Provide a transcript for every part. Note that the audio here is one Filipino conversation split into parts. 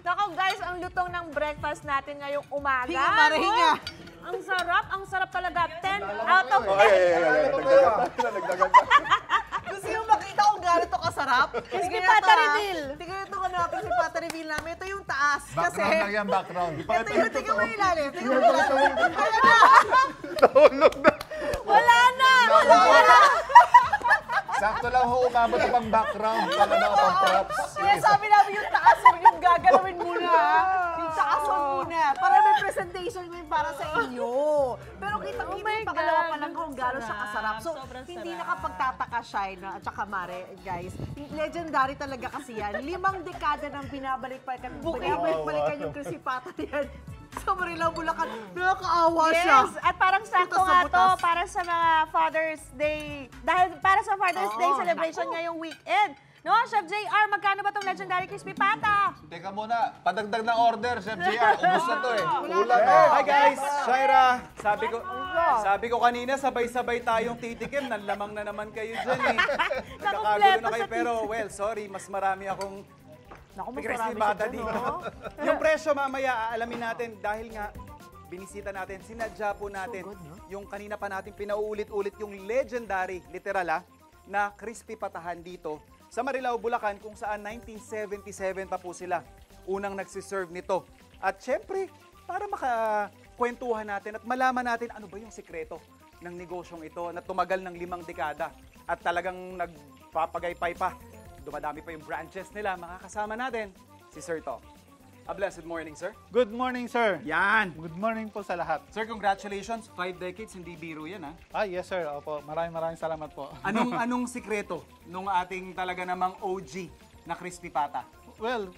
Nako guys, ang lutong ng breakfast natin ngayong umaga. Hinga, Mare, hinga. Ang sarap talaga. 10 out of 10. Nagdagan pa. Gusto yung makita kung gano'n ito kasarap? Crispy pata reveal. Tingnan ito ka natin si pata reveal namin. Ito yung taas. Kasi, Background lang yan, background. ito yung tingnan mo yung ilalim. Tingnan mo yung ilalim. Ayan na. Nahulog na. Wala na. Sakto lang ho, umabot na pang background. Pala na pang props. Kaya sabi namin yung taas, huwag yung gagalawin muna. Yung taas, huwag muna. Para may presentation mo yung para sa inyo. Pero kitang-kita my yung pakalawa God, pa lang kung gano'n siya kasarap. So, sobrang hindi sarap. nakapagtataka Shaina at saka Mare, guys. Legendary talaga kasi yan. 5 dekada nang binabalik-balikan yung crispy pata yan. Sa Marilao, Bulacan. Nakakaawa siya. Yes, at parang sakto Butas sa nga to butas. para sa mga Father's Day. Dahil para sa Father's Day Oo, celebration naku. ngayong weekend. No, Chef JR, magkano ba tong legendary crispy pata? Teka muna, padagdag ng order, Chef JR. Ubus na to eh. Kulang Hi guys! Shaira, sabi ko kanina sabay-sabay tayong titikim. Nanlamang na naman kayo dyan eh. Nagkakagulo na kayo pero well, sorry, mas marami akong Naku, mas crispy marami bata siya dun, dito. oh. Yung presyo mamaya aalamin natin dahil nga binisita natin, sinadya po natin So good, no? yung kanina pa natin pinauulit-ulit yung legendary, literal na crispy patahan dito sa Marilao, Bulacan kung saan 1977 pa po sila unang nagsiserve nito. At syempre, para makakwentuhan natin at malaman natin ano ba yung sikreto ng negosyong ito na tumagal ng 5 dekada at talagang nagpapagaypay pa. Dumadami pa yung branches nila. Makakasama natin si Sir To. A blessed morning, sir. Good morning, sir. Yan. Good morning po sa lahat. Sir, congratulations. 5 decades, hindi biro yan, ha? Yes, sir. Opo, maraming salamat po. Anong sikreto nung ating talaga namang OG na crispy pata? Well,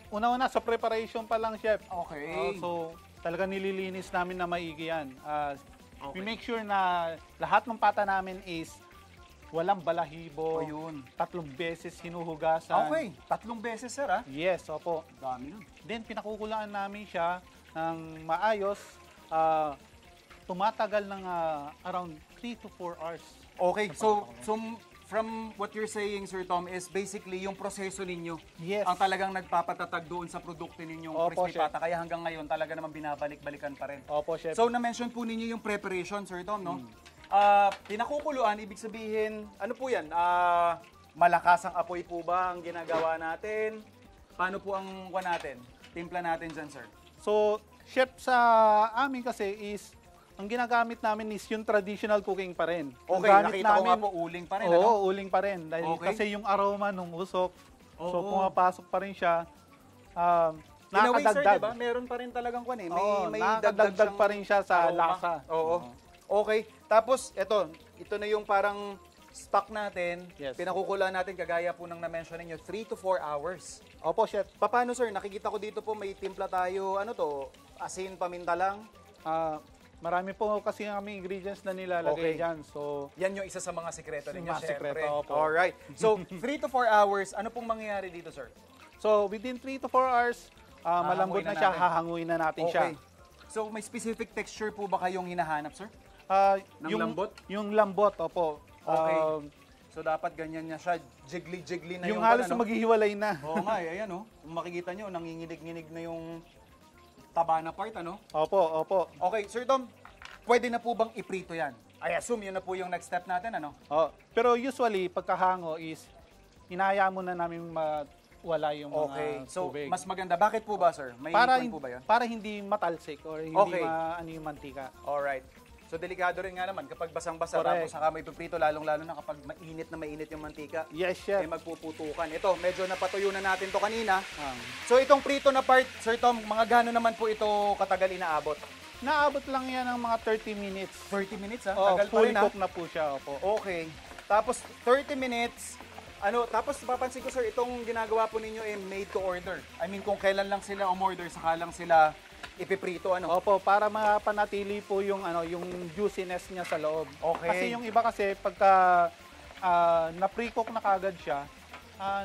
una-una sa preparation pa lang, chef. Okay. So, talaga nililinis namin na maigi yan. Okay. We make sure na lahat ng pata namin is walang balahibo. Ayun. 3 beses hinuhugasan. Okay. 3 beses, sir, ha? Yes, opo. Dami nun. Then, pinakukulaan namin siya ng maayos. Tumatagal ng around 3 to 4 hours. Okay. So from what you're saying, Sir Tom, is basically yung proseso ninyo Yes. ang talagang nagpapatatag doon sa produkto ninyong Opo, crispy chef. pata. Kaya hanggang ngayon talaga naman binabalik-balikan pa rin. Opo, chef. So, na-mention po ninyo yung preparation, Sir Tom, no? Pinakukuluan, ibig sabihin, ano po yan? Malakas ang apoy po ba ang ginagawa natin? Paano po ang natin? Timpla natin dyan, sir. So, chef, sa amin kasi is, ang ginagamit namin is yung traditional cooking pa rin. Ang Okay, gamit nakita ko nga po, uling pa rin, Oo, ano? uling pa rin. Dahil Okay. kasi yung aroma nung usok, so Oo. pumapasok pa rin siya. In a way, sir, Nakakadagdag. diba? Meron pa rin talagang May Oo, dagdag nakakadagdag siyang pa rin siya sa aroma. lasa. Oo. Okay. Tapos, ito na yung parang stock natin. Yes. Pinakukulaan natin, kagaya po ng na-mention ninyo, 3 to 4 hours. Opo, chef. Paano, sir? Nakikita ko dito po, may timpla tayo, asin, paminta lang. Marami po kasi kami ingredients na nilalagay Okay. dyan. So, Yan yung isa sa mga sikreto ninyo, Mga sikreto, syempre. opo. Alright. So, 3 to 4 hours, ano pong mangyayari dito, sir? so within 3 to 4 hours, malambot Hahanguin na na siya, natin. hahanguin na natin siya. So, may specific texture po ba kayong hinahanap, sir? Ng yung lambot? Yung lambot, opo. Okay. So, dapat ganyan niya siya. Jiggly-jiggly na Yung yung halos ano? maghihiwalay na. Oo nga, ayan Kung makikita nyo, nanginginig-nginig na yung taba na part, ano? Opo, opo. Okay, Sir Tom, pwede na po bang iprito yan? I assume yun na po yung next step natin, ano? Pero usually, pagkahango is, hinahayaan muna namin wala yung Okay, mga so tubig. mas maganda. Bakit po ba, sir? May para, point po ba yun? para hindi matalsik or hindi Okay. ano yung mantika. Alright. So, delikado rin nga naman kapag basang-basa Correct. tapos saka may piprito, lalong-lalo na kapag mainit yung mantika, Yes, chef. magpuputukan. Ito, medyo napatuyo na natin to kanina. So, itong prito na part, Sir Tom, mga gano'n naman po ito katagal inaabot? Naabot lang yan ng mga 30 minutes. 30 minutes, ha? Oh, Tagal pa fully rin, ha? cooked na po siya, opo. Okay. Tapos 30 minutes, tapos papansin ko, sir, itong ginagawa po ninyo made to order. I mean, kung kailan lang sila umorder, saka lang sila ipiprito, Opo, para mapanatili po yung yung juiciness niya sa loob. Okay. Kasi yung iba kasi pagka na-pre-cook na kagad siya,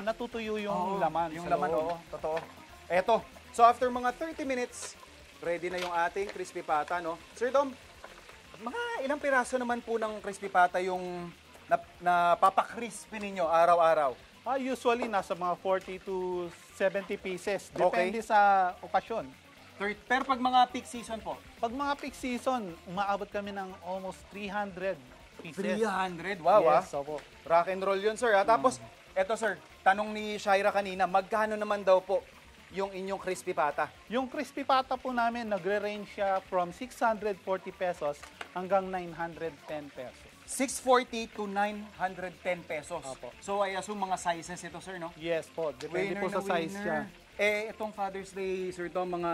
natutuyo yung laman. Yung sa laman, loob. oo, totoo. Eto, so after mga 30 minutes, ready na yung ating crispy pata, no? Sir Dom, mga ilang piraso naman po ng crispy pata yung napapakrispy ninyo araw-araw? Usually, nasa mga 40 to 70 pieces. Okay. Depende sa okasyon. Pero pag mga peak season po, Pag mga peak season, umaabot kami ng almost 300 pieces. 300. Wow, Yes, opo. Rock and roll yun, sir. Tapos, eto, sir, tanong ni Shaira kanina, magkano naman daw po yung inyong crispy pata? Yung crispy pata po namin, nagre-range siya from 640 pesos hanggang 910 pesos. 640 to 910 pesos. Opo. So, I assume mga sizes ito, sir, no? Yes po, depende po Winner sa na size winner. siya. Itong Father's Day, sir, ito, mga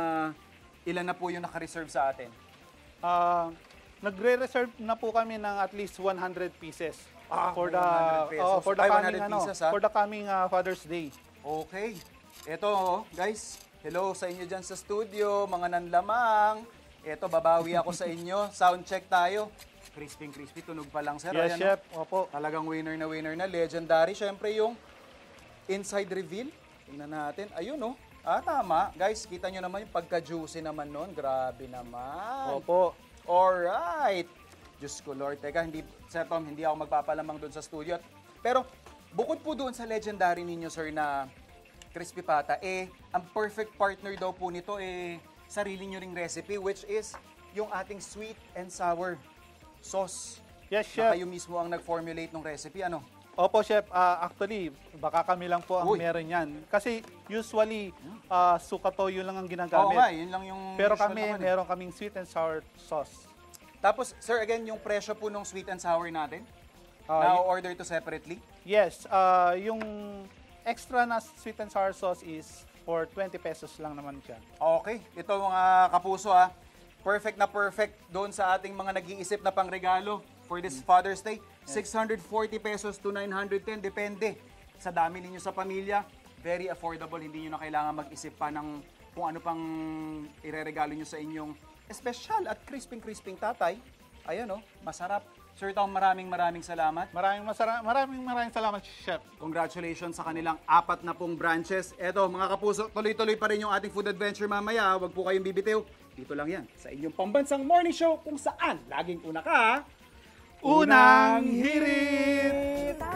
ilan na po yung naka-reserve sa atin? Nagre-reserve na po kami ng at least 100 pieces for the 100 pesos. for the Ay, coming 100 pieces, for the coming Father's Day. Okay. Ito, guys. Hello sa inyo dyan sa studio, mga nanlamang. Ito, babawi ako sa inyo. Sound check tayo. Crispy, tunog pa lang, sir. Yes, Ayan, chef. no? Opo. Talagang winner na. Legendary. Siyempre, yung inside reveal. Tingnan natin. Ayun, no? Tama. Guys, kita nyo naman yung pagka-juicy naman nun. Grabe naman. Opo. Alright. Diyos ko, Lord. Teka, Sir Tom, hindi ako magpapalamang doon sa studio. Pero, bukod po doon sa legendary ninyo, sir, na crispy pata, ang perfect partner daw po nito, sarili nyo ring recipe, which is yung ating sweet and sour sauce. Yes, Na chef. kayo mismo ang nag-formulate ng recipe, ano? Opo, chef. Actually, baka kami lang po ang Uy. meron yan. Kasi usually, sukatoyo lang ang Oo ginagamit. nga, yun lang yung Pero usual kami, naman, meron kaming sweet and sour sauce. Tapos, sir, again, yung presyo po ng sweet and sour natin, Ah, order to separately. Yes, yung extra na sweet and sour sauce is for 20 pesos lang naman siya. Okay, ito mga kapuso perfect na perfect doon sa ating mga nag-iisip na pangregalo for this Father's Day. 640 pesos to 910, depende sa dami ninyo sa pamilya. Very affordable, hindi nyo na kailangan mag-isip pa ng kung ano pang ireregalo nyo sa inyong espesyal at crisping tatay. Ayan masarap. Sir Tom, maraming salamat. Maraming salamat, chef. Congratulations sa kanilang 4 na pong branches. Eto, mga kapuso, tuloy-tuloy pa rin yung ating food adventure mamaya. Huwag po kayong bibitiw. Dito lang yan, sa inyong pambansang morning show kung saan laging una ka. Unang hirit!